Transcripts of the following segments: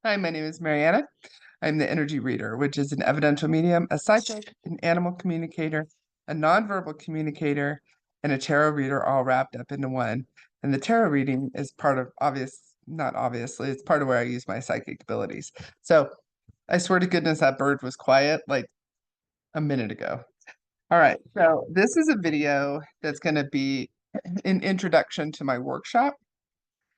Hi, my name is MaryAnna. I'm the Energy Reader, which is an evidential medium, a psychic, an animal communicator, a nonverbal communicator, and a tarot reader all wrapped up into one. And the tarot reading is part of not obviously, it's part of where I use my psychic abilities. So I swear to goodness that bird was quiet like a minute ago. All right, so this is a video that's going to be an introduction to my workshop.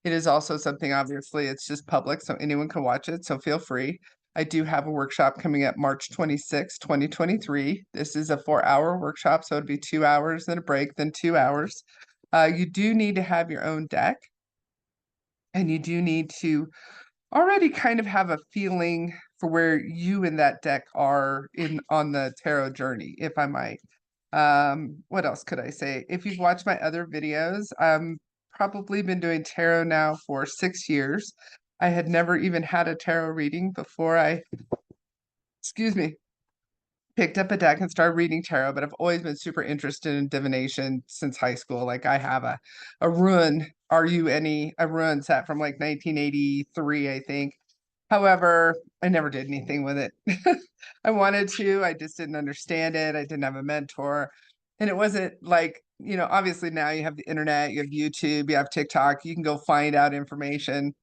It is also something, obviously, it's just public, so anyone can watch it, so feel free. I do have a workshop coming up March 26, 2023. This is a 4-hour workshop, so it'd be 2 hours, then a break, then 2 hours. You do need to have your own deck, and you do need to already kind of have a feeling for where you and that deck are on the tarot journey, if I might. What else could I say? If you've watched my other videos, probably been doing tarot now for 6 years. I had never even had a tarot reading before excuse me, picked up a deck and started reading tarot, but I've always been super interested in divination since high school. Like I have a rune, a rune set from like 1983, I think. However, I never did anything with it. I wanted to, I just didn't understand it. I didn't have a mentor. And it wasn't like, obviously now you have the internet, you have YouTube, you have TikTok, you can go find out information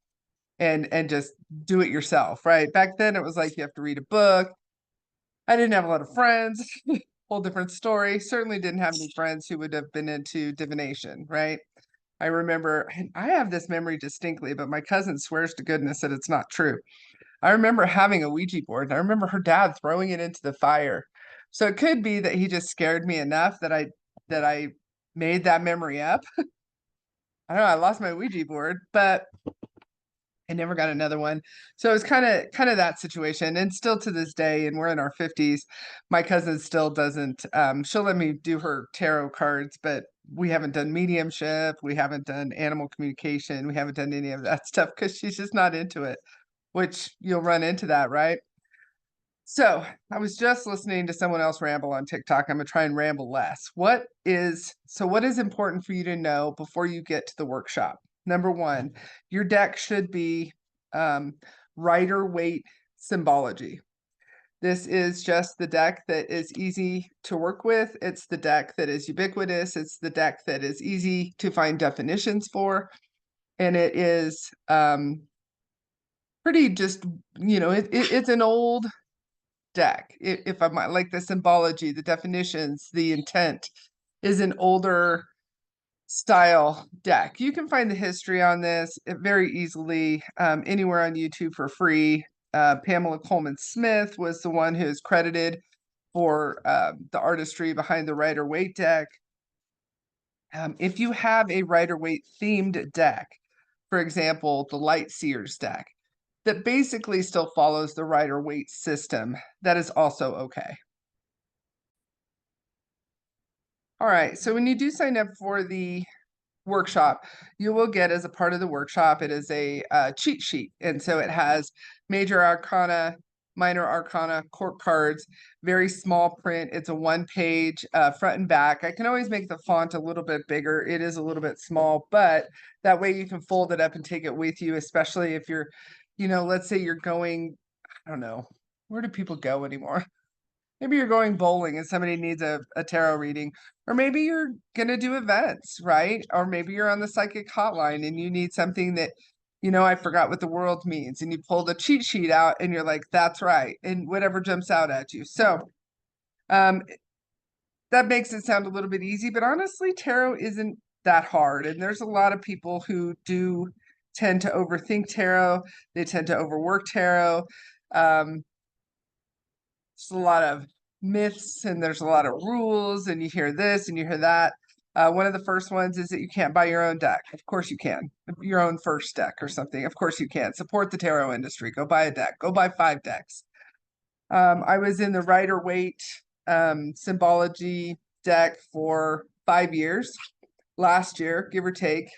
and just do it yourself, right? Back then it was like you have to read a book. I didn't have a lot of friends. Whole different story. Certainly didn't have any friends who would have been into divination, right? I remember, and I have this memory distinctly, but my cousin swears to goodness that it's not true. I remember having a Ouija board, and I remember her dad throwing it into the fire. So it could be that he just scared me enough that I made that memory up. I don't know, I lost my Ouija board, but I never got another one. So it was kind of that situation. And still to this day, and we're in our 50s, my cousin still doesn't she'll let me do her tarot cards, but we haven't done mediumship, we haven't done animal communication, we haven't done any of that stuff because she's just not into it, which you'll run into that, right? So I was just listening to someone else ramble on TikTok. I'm gonna try and ramble less. What is important for you to know before you get to the workshop? Number one, your deck should be um, Rider Waite symbology. This is just the deck that is easy to work with. It's the deck that is ubiquitous. It's the deck that is easy to find definitions for. And it is pretty just, it's an old deck, if I might, like the symbology, the definitions, the intent is an older style deck. You can find the history on this very easily anywhere on YouTube for free. Pamela Coleman Smith was the one who is credited for the artistry behind the Rider Waite deck. If you have a Rider Waite themed deck, for example, the Light Seers deck, that basically still follows the Rider Waite system, that is also okay. All right, so when you do sign up for the workshop, you will get as a part of the workshop, it is a cheat sheet. And so it has major arcana, minor arcana, court cards, very small print. It's a 1-page front and back. I can always make the font a little bit bigger. It is a little bit small, but that way you can fold it up and take it with you, especially if you're, let's say you're going, I don't know, where do people go anymore? Maybe you're going bowling and somebody needs a tarot reading, or maybe you're going to do events, right? Or maybe you're on the psychic hotline and you need something that, I forgot what the world means. And you pull the cheat sheet out and you're like, that's right. And whatever jumps out at you. So um, that makes it sound a little bit easy, but honestly, tarot isn't that hard. And there's a lot of people who do tend to overthink tarot. They tend to overwork tarot. Um, there's a lot of myths and there's a lot of rules, and you hear this and you hear that. One of the first ones is that you can't buy your own deck. Of course you can. Your own first deck or something. Of course you can. Support the tarot industry. Go buy a deck. Go buy 5 decks. I was in the Rider Waite symbology deck for 5 years. Last year, give or take,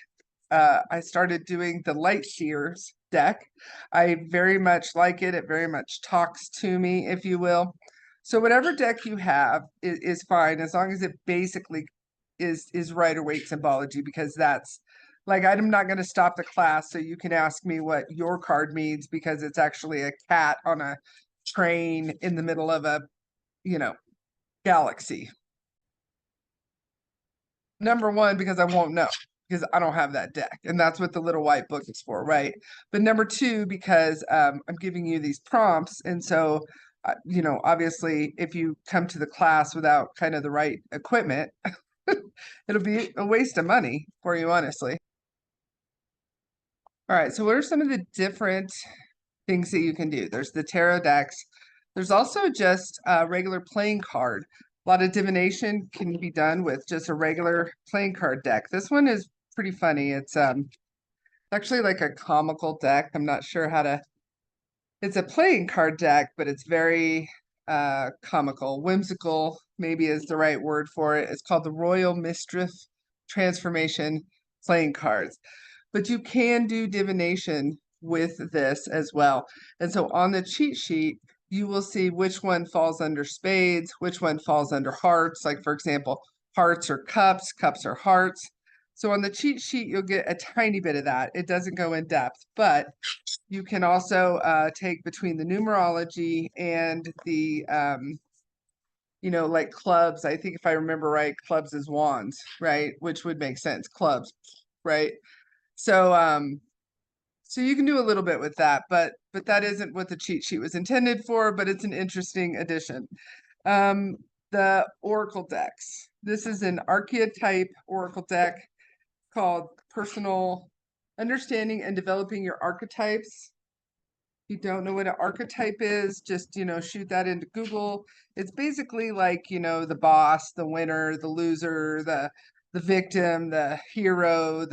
I started doing the Light Seers deck. I very much like it. It very much talks to me, if you will. So whatever deck you have is fine, as long as it basically is Rider Waite symbology, because that's Like, I'm not going to stop the class so you can ask me what your card means because it's actually a cat on a train in the middle of a, galaxy. Number one, because I won't know because I don't have that deck. And that's what the little white book is for, right? But number two, because I'm giving you these prompts. And so, obviously, if you come to the class without kind of the right equipment, it'll be a waste of money for you, honestly. All right, so what are some of the different things that you can do? There's the tarot decks. There's also just a regular playing card. A lot of divination can be done with just a regular playing card deck. This one is pretty funny. It's actually like a comical deck. I'm not sure how to. It's a playing card deck, but it's very comical, whimsical, maybe is the right word for it. It's called the Royal Mistress Transformation playing cards. But you can do divination with this as well. And so on the cheat sheet, you will see which one falls under spades, which one falls under hearts. Like, for example, hearts are cups, cups are hearts. So on the cheat sheet, you'll get a tiny bit of that. It doesn't go in depth, but you can also take between the numerology and the, like clubs. I think if I remember right, clubs is wands, right? Which would make sense, clubs, right? So you can do a little bit with that, but that isn't what the cheat sheet was intended for, but it's an interesting addition. The Oracle decks. This is an archetype Oracle deck called Personal Understanding and Developing Your Archetypes. If you don't know what an archetype is, just, shoot that into Google. It's basically like, the boss, the winner, the loser, the victim, the hero,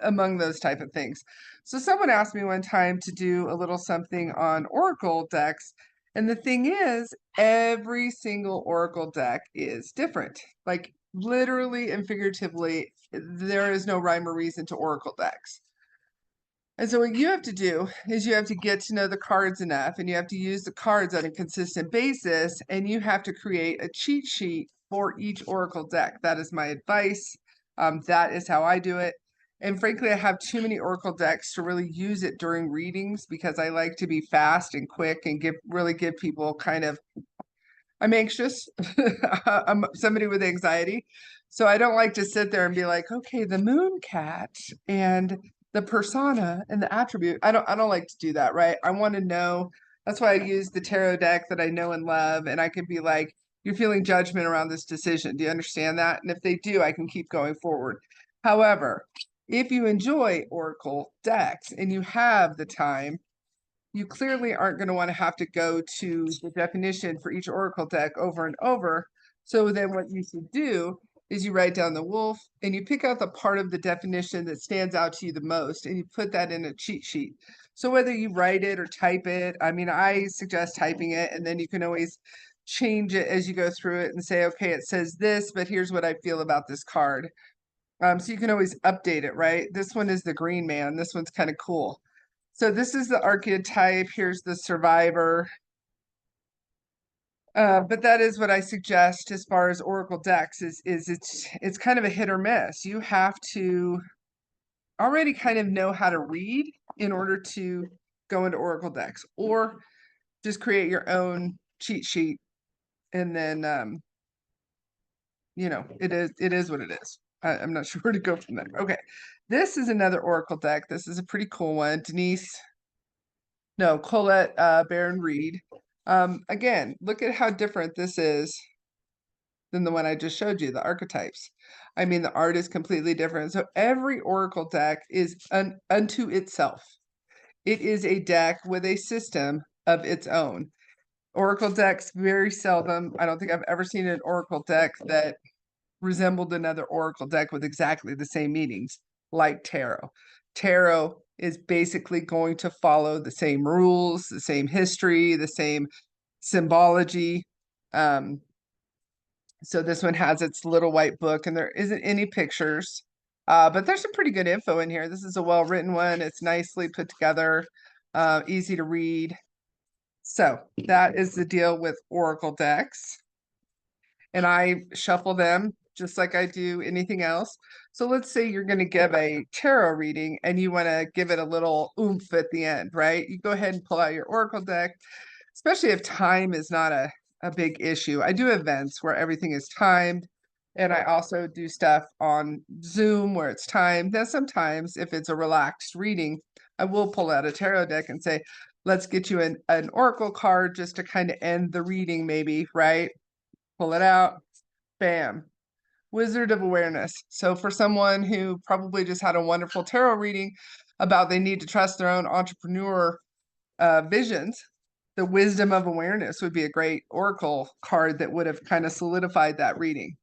among those type of things. So someone asked me one time to do a little something on Oracle decks. And the thing is, every single Oracle deck is different. Like literally and figuratively, there is no rhyme or reason to Oracle decks. And so what you have to do is you have to get to know the cards enough and you have to use the cards on a consistent basis and you have to create a cheat sheet for each Oracle deck. That is my advice. That is how I do it. And frankly, I have too many Oracle decks to really use it during readings because I like to be fast and quick and really give people kind of, I'm anxious. I'm somebody with anxiety. So I don't like to sit there and be like, okay, the moon cat and the persona and the attribute. I don't like to do that, right? I want to know. That's why I use the tarot deck that I know and love. And I can be like, you're feeling judgment around this decision. Do you understand that? And if they do, I can keep going forward. However, if you enjoy Oracle decks and you have the time, you clearly aren't going to want to have to go to the definition for each Oracle deck over and over. So then what you should do is you write down the wolf and you pick out the part of the definition that stands out to you the most and you put that in a cheat sheet. So whether you write it or type it, I mean, I suggest typing it and then you can always change it as you go through it and say, okay, it says this, but here's what I feel about this card. So you can always update it, right? This one is the green man. This one's kind of cool. So this is the archetype. Here's the survivor. But that is what I suggest as far as Oracle decks is it's kind of a hit or miss. You have to already kind of know how to read in order to go into Oracle decks, or just create your own cheat sheet, and then it is what it is. I'm not sure where to go from there. Okay, this is another Oracle deck. This is a pretty cool one. Colette Baron Reed. Again, look at how different this is than the one I just showed you, the archetypes. I mean, the art is completely different. So every Oracle deck is unto itself. It is a deck with a system of its own. Oracle decks, very seldom. I don't think I've ever seen an Oracle deck that resembled another Oracle deck with exactly the same meanings, like tarot. Tarot is basically going to follow the same rules, the same history, the same symbology. So this one has its little white book and there isn't any pictures, but there's some pretty good info in here. This is a well-written one. It's nicely put together, easy to read. So that is the deal with Oracle decks. And I shuffle them just like I do anything else. So let's say you're going to give a tarot reading and you want to give it a little oomph at the end, right? You go ahead and pull out your oracle deck, especially if time is not a big issue. I do events where everything is timed. And I also do stuff on Zoom where it's timed. Then sometimes if it's a relaxed reading, I will pull out a tarot deck and say, let's get you an oracle card just to kind of end the reading maybe, right? Pull it out, bam. Wizard of Awareness. So for someone who probably just had a wonderful tarot reading about they need to trust their own entrepreneur visions, the Wisdom of Awareness would be a great oracle card that would have kind of solidified that reading.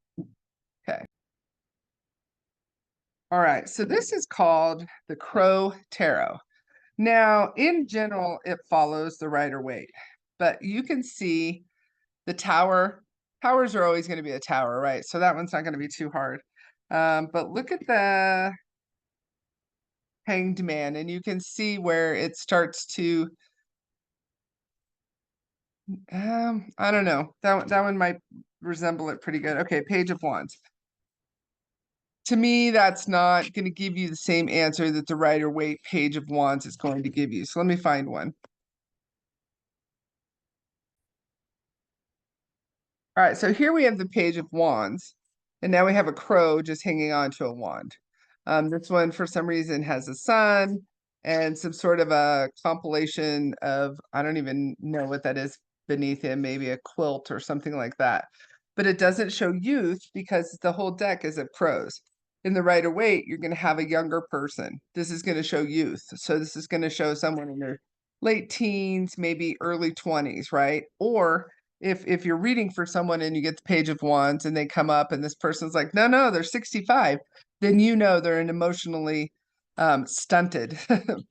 Okay. All right. So this is called the Crow Tarot. Now, in general, it follows the Rider-Waite, but you can see the tower. Towers are always going to be a tower, right? So that one's not going to be too hard. But look at the Hanged Man, and you can see where it starts to, I don't know. That one might resemble it pretty good. Okay, Page of Wands. To me, that's not going to give you the same answer that the Rider-Waite Page of Wands is going to give you. So let me find one. All right, so here we have the Page of Wands, and now we have a crow just hanging on to a wand. This one, for some reason, has a sun and some sort of a compilation of, I don't even know what that is beneath him, maybe a quilt or something like that. But it doesn't show youth because the whole deck is of crows. In the Rider-Waite, you're going to have a younger person. This is going to show youth. So this is going to show someone in their late teens, maybe early 20s, right? Or if you're reading for someone and you get the Page of Wands and they come up and this person's like, no, they're 65, then you know they're an emotionally stunted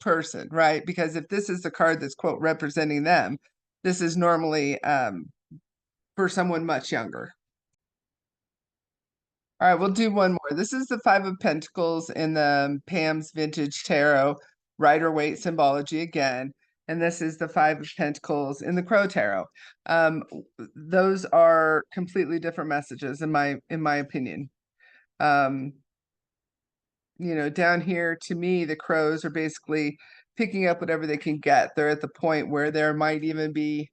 person, right? Because if this is the card that's, quote, representing them, this is normally for someone much younger. All right, we'll do one more. This is the Five of Pentacles in the Pam's Vintage Tarot Rider-Waite symbology again. And this is the Five of Pentacles in the Crow Tarot. Those are completely different messages in my opinion. You know, down here, to me, the crows are basically picking up whatever they can get. They're at the point where there might even be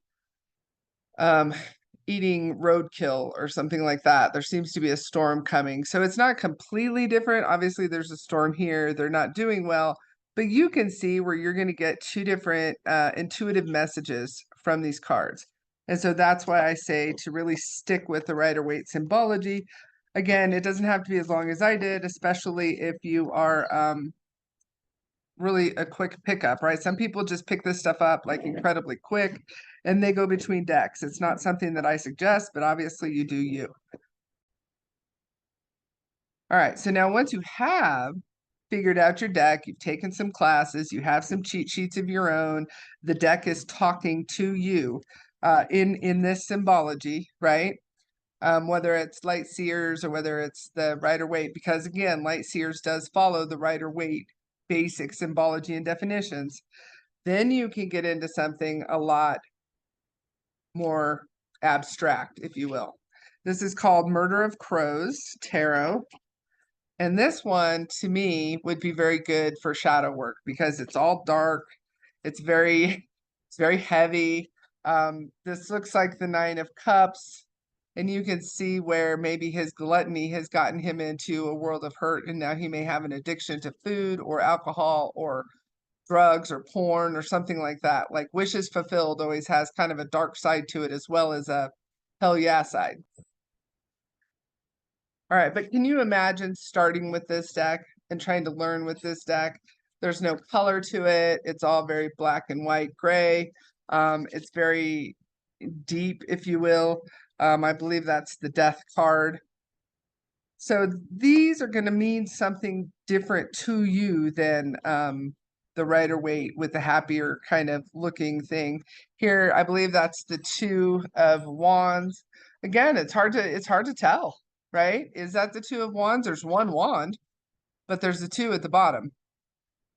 eating roadkill or something like that. There seems to be a storm coming. So it's not completely different. Obviously, there's a storm here. They're not doing well, but you can see where you're going to get two different intuitive messages from these cards. And so that's why I say to really stick with the Rider-Waite symbology. Again, it doesn't have to be as long as I did, especially if you are really a quick pickup, right? Some people just pick this stuff up like incredibly quick and they go between decks. It's not something that I suggest, but obviously you do you. All right, so now once you have figured out your deck, you've taken some classes, you have some cheat sheets of your own, the deck is talking to you in this symbology, right? Whether it's Light Seers or whether it's the Rider-Waite, because again, Light Seers does follow the Rider-Waite basic symbology and definitions. Then you can get into something a lot more abstract, if you will. This is called Murder of Crows Tarot. And this one, to me, would be very good for shadow work because it's all dark. It's very heavy. This looks like the Nine of Cups. And you can see where maybe his gluttony has gotten him into a world of hurt, and now he may have an addiction to food or alcohol or drugs or porn or something like that. Like Wishes Fulfilled always has kind of a dark side to it as well as a hell yeah side. All right, but can you imagine starting with this deck and trying to learn with this deck? There's no color to it. It's all very black and white, gray. It's very deep, if you will. I believe that's the Death card. So these are going to mean something different to you than the Rider-Waite with the happier kind of looking thing. Here, I believe that's the Two of Wands. Again, it's hard to tell, right? Is that the Two of Wands? There's one wand, but there's a two at the bottom.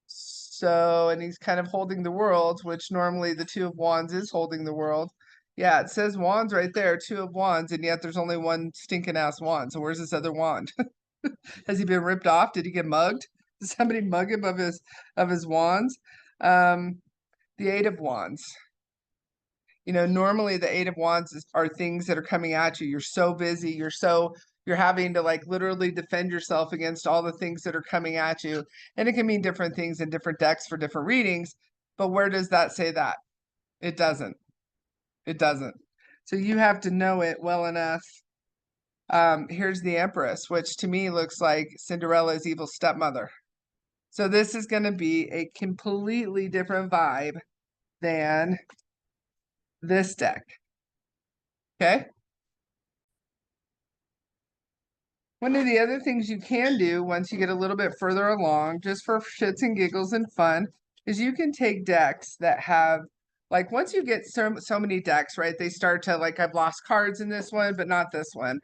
So, and he's kind of holding the world, which normally the Two of Wands is holding the world. Yeah, it says wands right there, 2 of Wands, and yet there's only one stinking ass wand. So where's this other wand? Has he been ripped off? Did he get mugged? Did somebody mug him of his wands? The 8 of Wands. Normally the 8 of Wands are things that are coming at you. You're so busy. You're having to like literally defend yourself against all the things that are coming at you. And it can mean different things in different decks for different readings. But where does that say that? It doesn't. It doesn't. So you have to know it well enough. Here's the Empress, which to me looks like Cinderella's evil stepmother. So this is going to be a completely different vibe than this deck. Okay. One of the other things you can do once you get a little bit further along, just for shits and giggles and fun, is you can take decks that have, like, once you get so many decks, right, they start to, like, I've lost cards in this one, but not this one.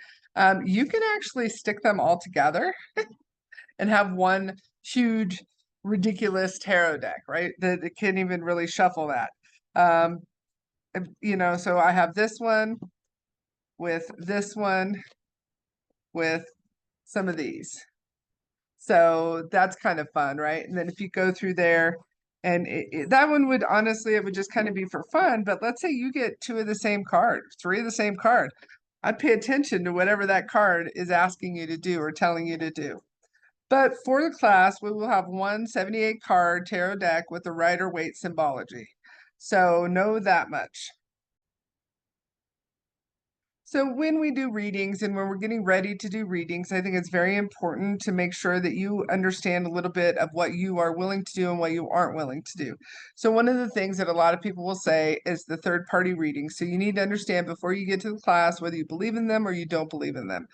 You can actually stick them all together and have one huge, ridiculous tarot deck, right? That it can't even really shuffle that. So I have this one with this one with some of these. So that's kind of fun, right? And then if you go through there, and that one would honestly, it would just kind of be for fun. But let's say you get 2 of the same card, 3 of the same card. I'd pay attention to whatever that card is asking you to do or telling you to do. But for the class, we will have one 78 card tarot deck with a Rider-Waite symbology. So know that much. So when we do readings and when we're getting ready to do readings, I think it's very important to make sure that you understand a little bit of what you are willing to do and what you aren't willing to do. So one of the things that a lot of people will say is the third-party readings. So you need to understand before you get to the class whether you believe in them or you don't believe in them.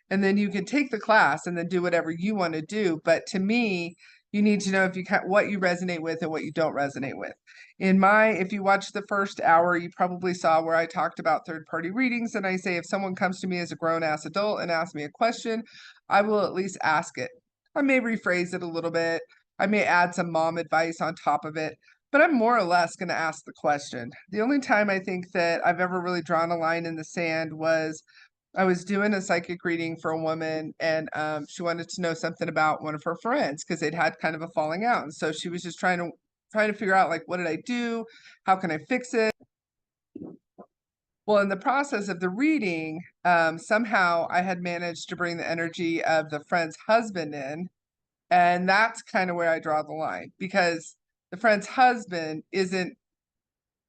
And then you can take the class and then do whatever you want to do. But to me, you need to know what you resonate with and what you don't resonate with. If you watch the first hour, you probably saw where I talked about third-party readings, and I say if someone comes to me as a grown-ass adult and asks me a question, I will at least ask it. I may rephrase it a little bit. I may add some mom advice on top of it, but I'm more or less going to ask the question. The only time I think that I've ever really drawn a line in the sand was I was doing a psychic reading for a woman, and she wanted to know something about one of her friends because they'd had kind of a falling out. And so she was just trying to figure out, like, what did I do? How can I fix it? Well, in the process of the reading, somehow I had managed to bring the energy of the friend's husband in. And that's kind of where I draw the line, because the friend's husband isn't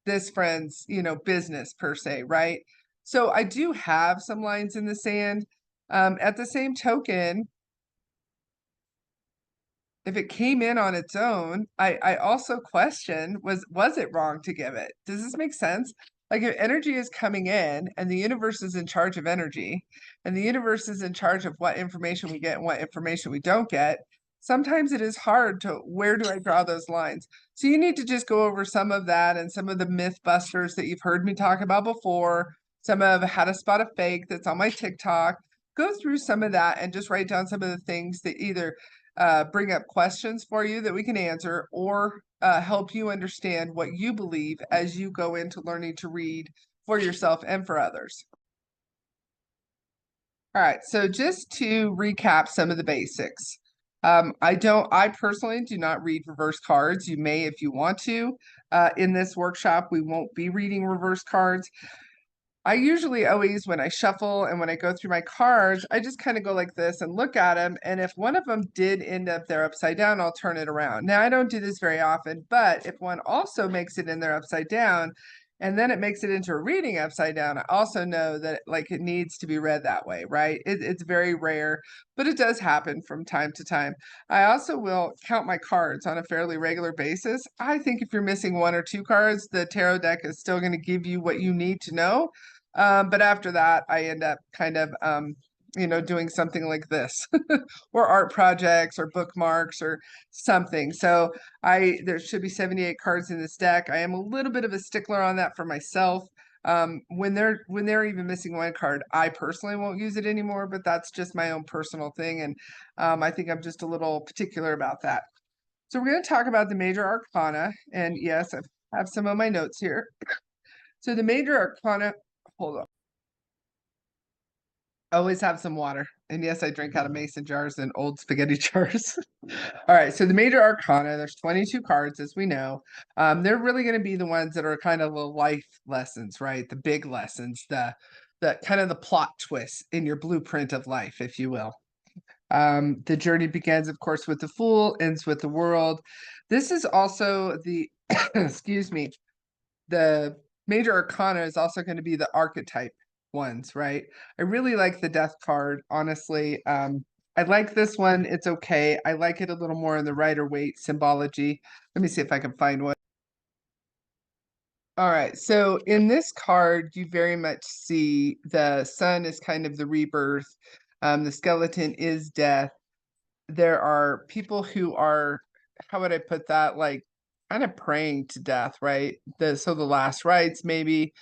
this friend's, business per se, right? So I do have some lines in the sand. At the same token, if it came in on its own, I also question, was it wrong to give it? Does this make sense? Like, if energy is coming in and the universe is in charge of energy, and the universe is in charge of what information we get and what information we don't get, sometimes it is hard to, where do I draw those lines? So you need to just go over some of that and some of the myth busters that you've heard me talk about before, some of how to spot a fake that's on my TikTok. Go through some of that and just write down some of the things that either bring up questions for you that we can answer, or help you understand what you believe as you go into learning to read for yourself and for others. All right, so just to recap some of the basics. I personally do not read reverse cards. You may if you want to. In this workshop, we won't be reading reverse cards. I usually always, when I shuffle and when I go through my cards, I just kind of go like this and look at them. And if one of them did end up there upside down, I'll turn it around. Now, I don't do this very often, but if one also makes it in there upside down, and then it makes it into a reading upside down, I also know that like it needs to be read that way, right? It's very rare, but it does happen from time to time. I also will count my cards on a fairly regular basis. I think if you're missing 1 or 2 cards, the tarot deck is still going to give you what you need to know. But after that, I end up kind of, doing something like this or art projects or bookmarks or something. So there should be 78 cards in this deck. I am a little bit of a stickler on that for myself. When they're even missing 1 card, I personally won't use it anymore, but that's just my own personal thing. And I think I'm just a little particular about that. So we're going to talk about the major arcana. And yes, I have some of my notes here. So the major arcana, hold on. Always have some water. And yes, I drink out of mason jars and old spaghetti jars. All right, so the major arcana, there's 22 cards, as we know. They're really going to be the ones that are kind of the life lessons, right? The big lessons, the kind of the plot twists in your blueprint of life, if you will. The journey begins, of course, with the Fool, ends with the World. This is also the, excuse me, the major arcana is also going to be the archetype ones, right? I really like the Death card, honestly. I like this one. It's okay. I like it a little more in the Rider-Waite symbology. Let me see if I can find one. All right, so in this card, you very much see the sun is kind of the rebirth. The skeleton is death. There are people who are, how would I put that, like kind of praying to death, right? So the last rites, maybe,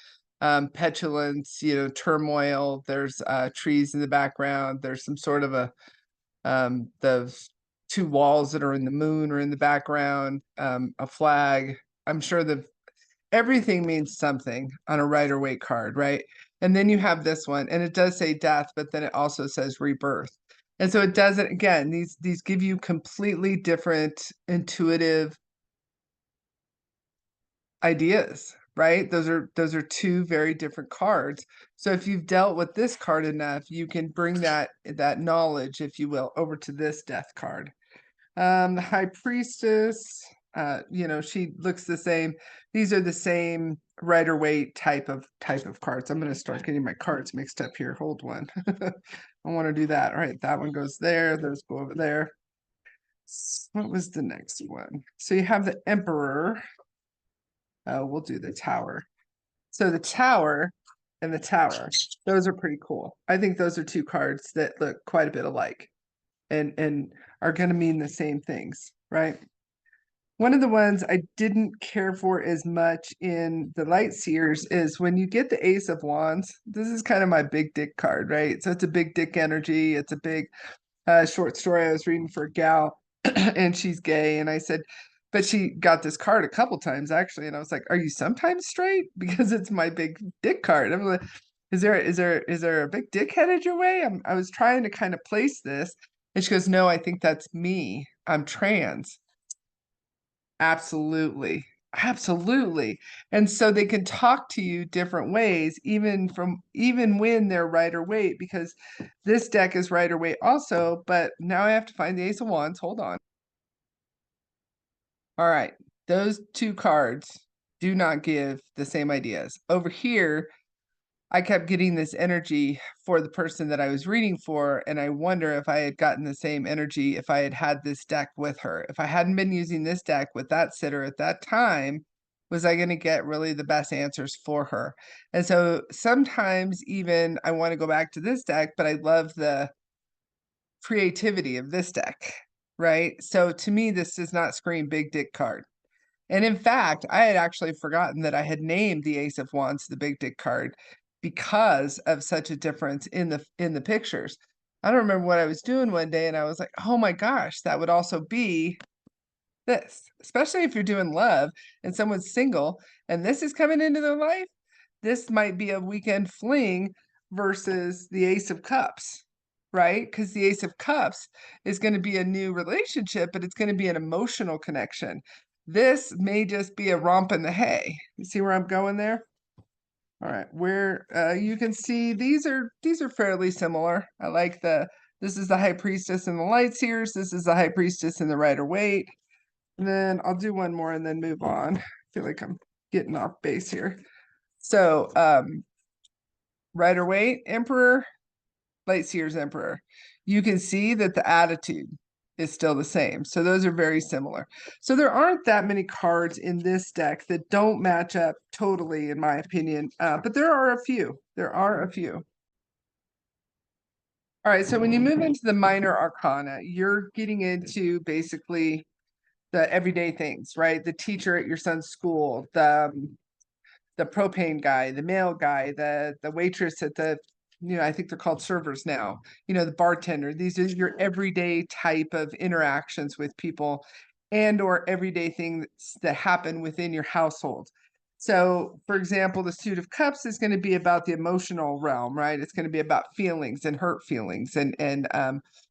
petulance, turmoil. There's trees in the background. There's some sort of those two walls that are in the moon or in the background, a flag. I'm sure that everything means something on a Rider-Waite card, right? And then you have this one, and it does say death, but then it also says rebirth. And so it doesn't, again, these give you completely different intuitive ideas, right? Those are two very different cards. So if you've dealt with this card enough, you can bring that knowledge, if you will, over to this death card. The High Priestess, she looks the same. These are the same Rider-Waite type of cards. I'm going to start getting my cards mixed up here. Hold one. I want to do that. All right, that one goes there. Those go over there. What was the next one? So you have the Emperor. We'll do the Tower. So the Tower and the Tower, those are pretty cool. I think those are two cards that look quite a bit alike and are going to mean the same things, right? One of the ones I didn't care for as much in the Light Seers is when you get the Ace of Wands. This is kind of my big dick card, right? So it's a big dick energy. It's a big short story I was reading for a gal, and she's gay. And I said, but she got this card a couple times actually, and I was like, "Are you sometimes straight?" Because it's my big dick card. I'm like, "Is there a big dick headed your way?" I was trying to kind of place this, and she goes, "No, I think that's me. I'm trans." Absolutely. Absolutely. And so they can talk to you different ways, even when they're Rider-Waite, because this deck is Rider-Waite also, but now I have to find the Ace of Wands. Hold on. All right. Those two cards do not give the same ideas. Over here, I kept getting this energy for the person that I was reading for, and I wonder if I had gotten the same energy if I had had this deck with her. If I hadn't been using this deck with that sitter at that time, was I going to get really the best answers for her? And so sometimes even I want to go back to this deck, but I love the creativity of this deck, right? So to me, this does not scream big dick card. And in fact, I had actually forgotten that I had named the Ace of Wands the big dick card because of such a difference in the pictures. I don't remember what I was doing one day and I was like, "Oh my gosh, that would also be this." Especially if you're doing love and someone's single and this is coming into their life, this might be a weekend fling versus the Ace of Cups, right? Because the Ace of Cups is going to be a new relationship, but it's going to be an emotional connection. This may just be a romp in the hay. You see where I'm going there? All right, where you can see these are fairly similar. I like this is the High Priestess in the Light Seers. This is the High Priestess in the Rider-Waite. And then I'll do one more and then move on. I feel like I'm getting off base here. So Rider-Waite, Emperor, Light Seers, Emperor. You can see that the attitude is still the same. So those are very similar. So there aren't that many cards in this deck that don't match up totally, in my opinion. But there are a few. There are a few. All right, so when you move into the minor arcana, you're getting into basically the everyday things, right? The teacher at your son's school, the propane guy, the mail guy, the waitress at the, I think they're called servers now, the bartender. These are your everyday type of interactions with people and or everyday things that happen within your household. So, for example, the suit of cups is going to be about the emotional realm, right? It's going to be about feelings and hurt feelings and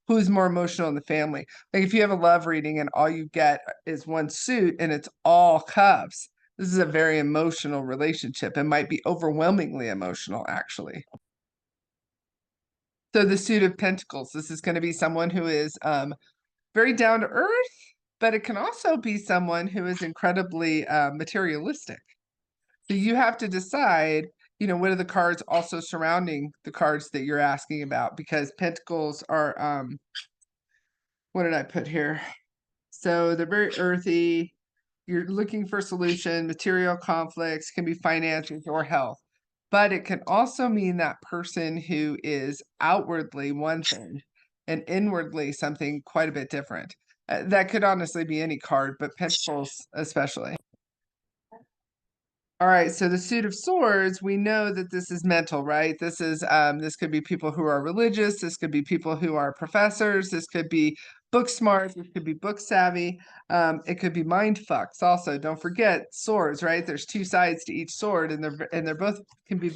who's more emotional in the family. Like if you have a love reading and all you get is one suit and it's all cups, this is a very emotional relationship. It might be overwhelmingly emotional, actually. So the suit of pentacles, this is going to be someone who is very down to earth, but it can also be someone who is incredibly materialistic. So you have to decide, what are the cards also surrounding the cards that you're asking about? Because pentacles are, what did I put here? So they're very earthy. You're looking for solution, material conflicts, can be finances or health. But it can also mean that person who is outwardly one thing and inwardly something quite a bit different. That could honestly be any card, but pentacles especially. All right, so the suit of swords, we know that this is mental, right? This could be people who are religious, this could be people who are professors, this could be book smart, this could be book savvy, it could be mind fucks also. Don't forget swords, right? There's two sides to each sword, and they're both can be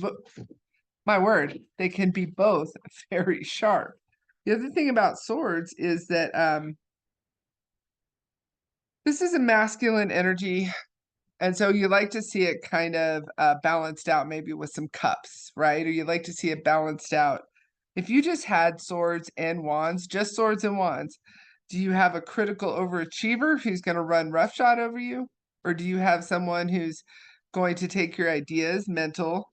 my word, they can be both very sharp. The other thing about swords is that this is a masculine energy. And so you like to see it kind of balanced out, maybe with some cups, right? Or you like to see it balanced out. If you just had swords and wands, just swords and wands, do you have a critical overachiever who's going to run roughshod over you? Or do you have someone who's going to take your ideas, mental,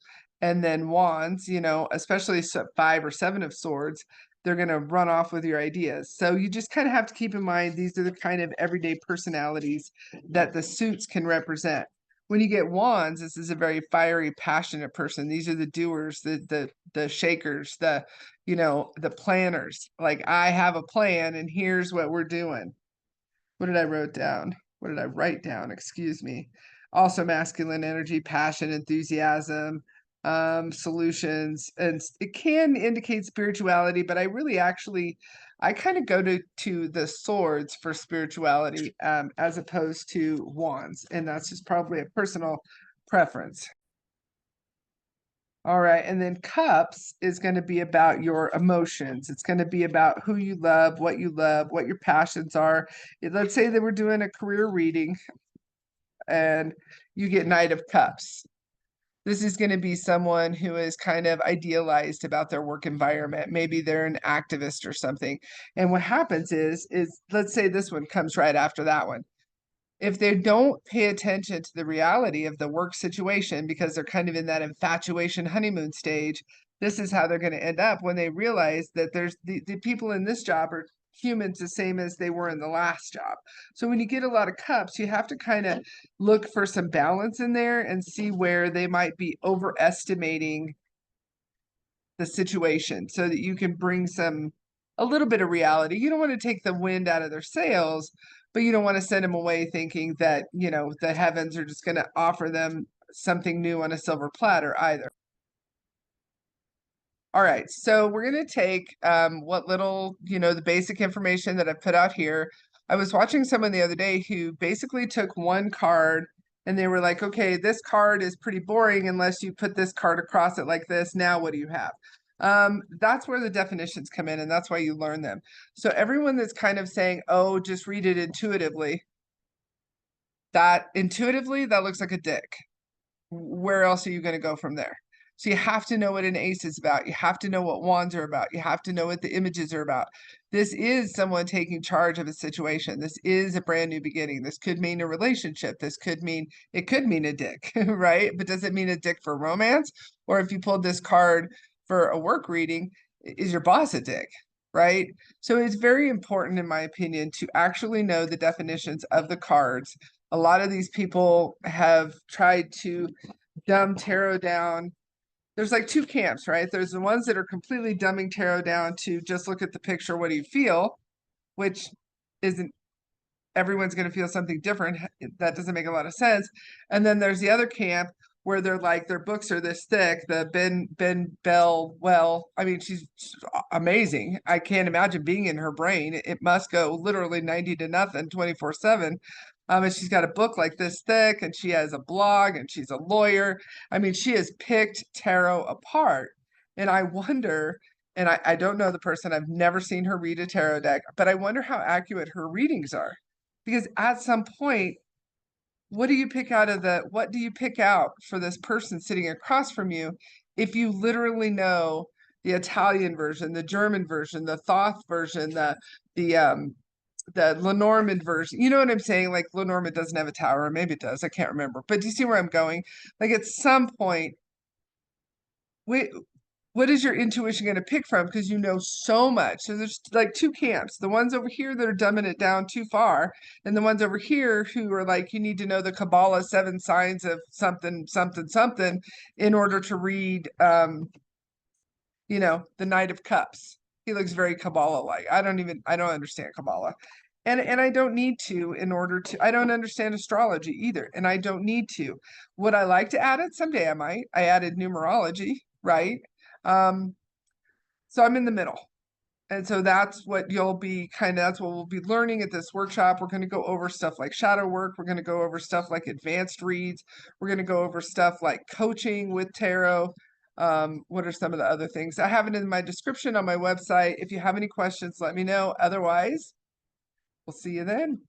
and then wands, especially five or seven of swords, they're going to run off with your ideas. So you just kind of have to keep in mind these are the kind of everyday personalities that the suits can represent. When you get wands, this is a very fiery, passionate person. These are the doers, the shakers, the planners. Like I have a plan and here's what we're doing. What did I wrote down? What did I write down? Excuse me. Also masculine energy, passion, enthusiasm, solutions, and it can indicate spirituality, but I kind of go to the swords for spirituality as opposed to wands, and that's just probably a personal preference. All right, and then cups is going to be about your emotions. It's going to be about who you love, what your passions are. Let's say that we're doing a career reading and you get Knight of Cups. This is going to be someone who is kind of idealized about their work environment. Maybe they're an activist or something. And what happens is let's say this one comes right after that one. If they don't pay attention to the reality of the work situation because they're kind of in that infatuation honeymoon stage, this is how they're going to end up when they realize that there's the people in this job are humans the same as they were in the last job. So when you get a lot of cups, you have to kind of look for some balance in there and see where they might be overestimating the situation so that you can bring a little bit of reality. You don't want to take the wind out of their sails, but you don't want to send them away thinking that, the heavens are just going to offer them something new on a silver platter either. All right, so we're going to take what little, the basic information that I put out here. I was watching someone the other day who basically took one card and they were like, okay, this card is pretty boring unless you put this card across it like this. Now, what do you have? That's where the definitions come in, and that's why you learn them. So everyone that's kind of saying, oh, just read it intuitively, that looks like a dick. Where else are you going to go from there? So you have to know what an ace is about. You have to know what wands are about. You have to know what the images are about. This is someone taking charge of a situation. This is a brand new beginning. This could mean a relationship. It could mean a dick, right? But does it mean a dick for romance? Or if you pulled this card for a work reading, is your boss a dick? Right? So it's very important, in my opinion, to actually know the definitions of the cards. A lot of these people have tried to dumb tarot down. There's like two camps, right? There's the ones that are completely dumbing tarot down to just look at the picture, what do you feel, which isn't, everyone's going to feel something different. That doesn't make a lot of sense. And then there's the other camp where they're like, their books are this thick. The Ben Bell, well, I mean, she's amazing. I can't imagine being in her brain. It must go literally 90 to nothing 24/7. And she's got a book like this thick, and she has a blog, and she's a lawyer. I mean, she has picked tarot apart. And I wonder, and I don't know the person, I've never seen her read a tarot deck, but I wonder how accurate her readings are. Because at some point, what do you pick out for this person sitting across from you if you literally know the Italian version, the German version, the Thoth version, the Lenormand version? You know what I'm saying? Like Lenormand doesn't have a tower, or maybe it does, I can't remember. But do you see where I'm going? Like at some point, wait, what is your intuition going to pick from? Because you know so much. So there's like two camps. The ones over here that are dumbing it down too far, and the ones over here who are like, you need to know the Kabbalah 7 signs of something, something, something in order to read the Knight of Cups. He looks very Kabbalah-like. I don't understand Kabbalah. And I don't need to in order to, I don't understand astrology either, and I don't need to. Would I like to add it? Someday I might. I added numerology, right? So I'm in the middle. And so that's what that's what we'll be learning at this workshop. We're going to go over stuff like shadow work. We're going to go over stuff like advanced reads. We're going to go over stuff like coaching with tarot. What are some of the other things? I have it in my description on my website. If you have any questions, let me know. Otherwise, we'll see you then.